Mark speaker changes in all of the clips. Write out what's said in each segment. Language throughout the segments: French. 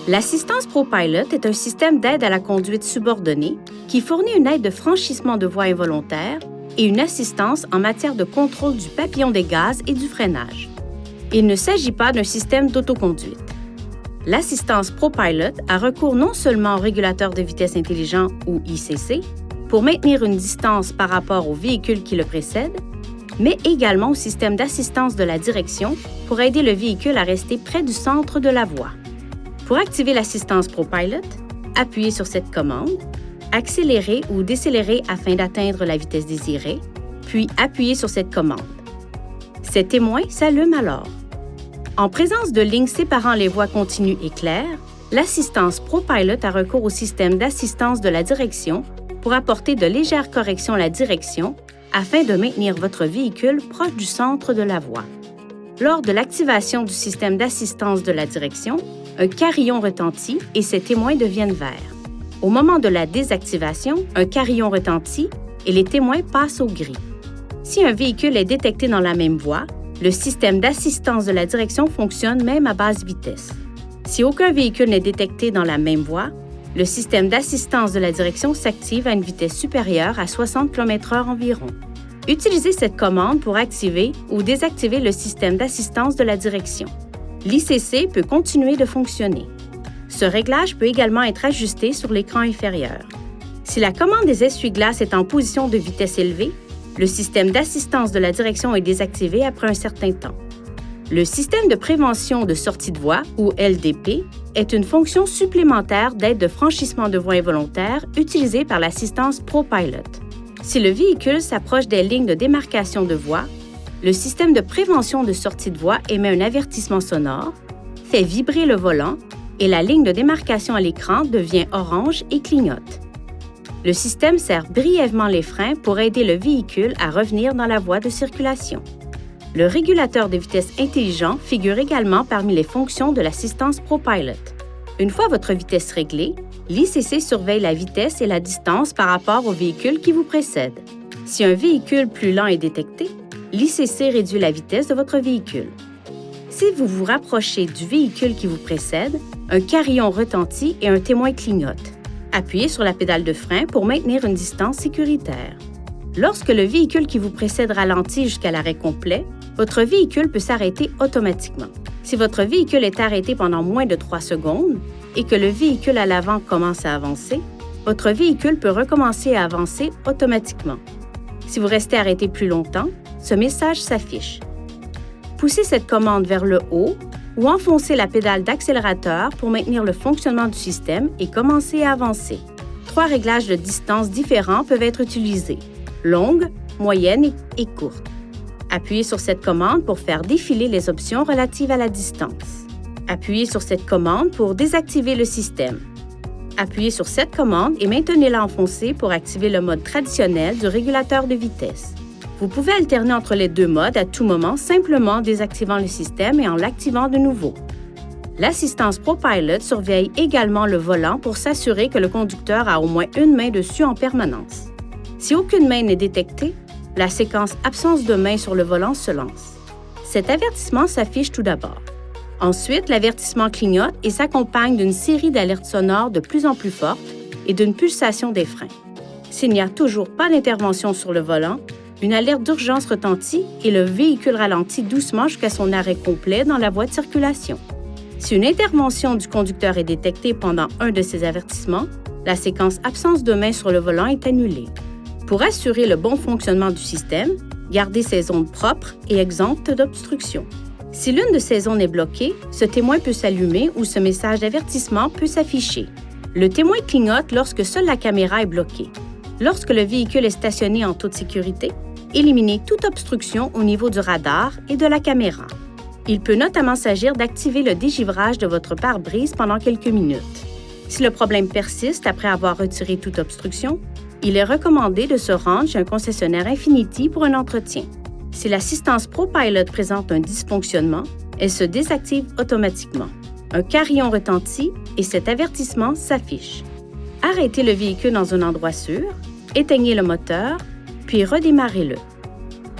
Speaker 1: L'assistance ProPilot est un système d'aide à la conduite subordonnée qui fournit une aide de franchissement de voies involontaires et une assistance en matière de contrôle du papillon des gaz et du freinage. Il ne s'agit pas d'un système d'autoconduite. L'assistance ProPilot a recours non seulement au régulateur de vitesse intelligent ou ICC pour maintenir une distance par rapport au véhicule qui le précède, mais également au système d'assistance de la direction pour aider le véhicule à rester près du centre de la voie. Pour activer l'assistance ProPilot, appuyez sur cette commande, accélérez ou décélérez afin d'atteindre la vitesse désirée, puis appuyez sur cette commande. Ces témoins s'allument alors. En présence de lignes séparant les voies continues et claires, l'assistance ProPilot a recours au système d'assistance de la direction pour apporter de légères corrections à la direction afin de maintenir votre véhicule proche du centre de la voie. Lors de l'activation du système d'assistance de la direction, un carillon retentit et ses témoins deviennent verts. Au moment de la désactivation, un carillon retentit et les témoins passent au gris. Si un véhicule est détecté dans la même voie, le système d'assistance de la direction fonctionne même à basse vitesse. Si aucun véhicule n'est détecté dans la même voie, le système d'assistance de la direction s'active à une vitesse supérieure à 60 km/h environ. Utilisez cette commande pour activer ou désactiver le système d'assistance de la direction. L'ICC peut continuer de fonctionner. Ce réglage peut également être ajusté sur l'écran inférieur. Si la commande des essuie-glaces est en position de vitesse élevée, le système d'assistance de la direction est désactivé après un certain temps. Le système de prévention de sortie de voie, ou LDP, est une fonction supplémentaire d'aide de franchissement de voie involontaire utilisée par l'assistance ProPilot. Si le véhicule s'approche des lignes de démarcation de voie, le système de prévention de sortie de voie émet un avertissement sonore, fait vibrer le volant et la ligne de démarcation à l'écran devient orange et clignote. Le système serre brièvement les freins pour aider le véhicule à revenir dans la voie de circulation. Le régulateur de vitesse intelligent figure également parmi les fonctions de l'assistance ProPilot. Une fois votre vitesse réglée, l'ICC surveille la vitesse et la distance par rapport au véhicule qui vous précède. Si un véhicule plus lent est détecté, l'ICC réduit la vitesse de votre véhicule. Si vous vous rapprochez du véhicule qui vous précède, un carillon retentit et un témoin clignote. Appuyez sur la pédale de frein pour maintenir une distance sécuritaire. Lorsque le véhicule qui vous précède ralentit jusqu'à l'arrêt complet, votre véhicule peut s'arrêter automatiquement. Si votre véhicule est arrêté pendant moins de 3 secondes et que le véhicule à l'avant commence à avancer, votre véhicule peut recommencer à avancer automatiquement. Si vous restez arrêté plus longtemps, ce message s'affiche. Poussez cette commande vers le haut ou enfoncez la pédale d'accélérateur pour maintenir le fonctionnement du système et commencer à avancer. 3 réglages de distance différents peuvent être utilisés, longue, moyenne et courte. Appuyez sur cette commande pour faire défiler les options relatives à la distance. Appuyez sur cette commande pour désactiver le système. Appuyez sur cette commande et maintenez-la enfoncée pour activer le mode traditionnel du régulateur de vitesse. Vous pouvez alterner entre les 2 modes à tout moment simplement en désactivant le système et en l'activant de nouveau. L'assistance ProPilot surveille également le volant pour s'assurer que le conducteur a au moins une main dessus en permanence. Si aucune main n'est détectée, la séquence « Absence de main » sur le volant se lance. Cet avertissement s'affiche tout d'abord. Ensuite, l'avertissement clignote et s'accompagne d'une série d'alertes sonores de plus en plus fortes et d'une pulsation des freins. S'il n'y a toujours pas d'intervention sur le volant, une alerte d'urgence retentit et le véhicule ralentit doucement jusqu'à son arrêt complet dans la voie de circulation. Si une intervention du conducteur est détectée pendant un de ces avertissements, la séquence « Absence de main » sur le volant est annulée. Pour assurer le bon fonctionnement du système, gardez ces zones propres et exemptes d'obstruction. Si l'une de ces zones est bloquée, ce témoin peut s'allumer ou ce message d'avertissement peut s'afficher. Le témoin clignote lorsque seule la caméra est bloquée. Lorsque le véhicule est stationné en toute sécurité, éliminez toute obstruction au niveau du radar et de la caméra. Il peut notamment s'agir d'activer le dégivrage de votre pare-brise pendant quelques minutes. Si le problème persiste après avoir retiré toute obstruction, il est recommandé de se rendre chez un concessionnaire Infiniti pour un entretien. Si l'assistance ProPilot présente un dysfonctionnement, elle se désactive automatiquement. Un carillon retentit et cet avertissement s'affiche. Arrêtez le véhicule dans un endroit sûr, éteignez le moteur, puis redémarrez-le.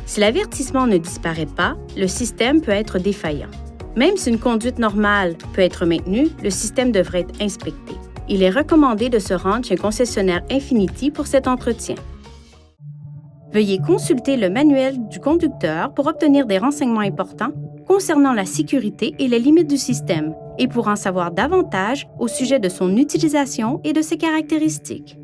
Speaker 1: Si l'avertissement ne disparaît pas, le système peut être défaillant. Même si une conduite normale peut être maintenue, le système devrait être inspecté. Il est recommandé de se rendre chez un concessionnaire Infinity pour cet entretien. Veuillez consulter le manuel du conducteur pour obtenir des renseignements importants concernant la sécurité et les limites du système et pour en savoir davantage au sujet de son utilisation et de ses caractéristiques.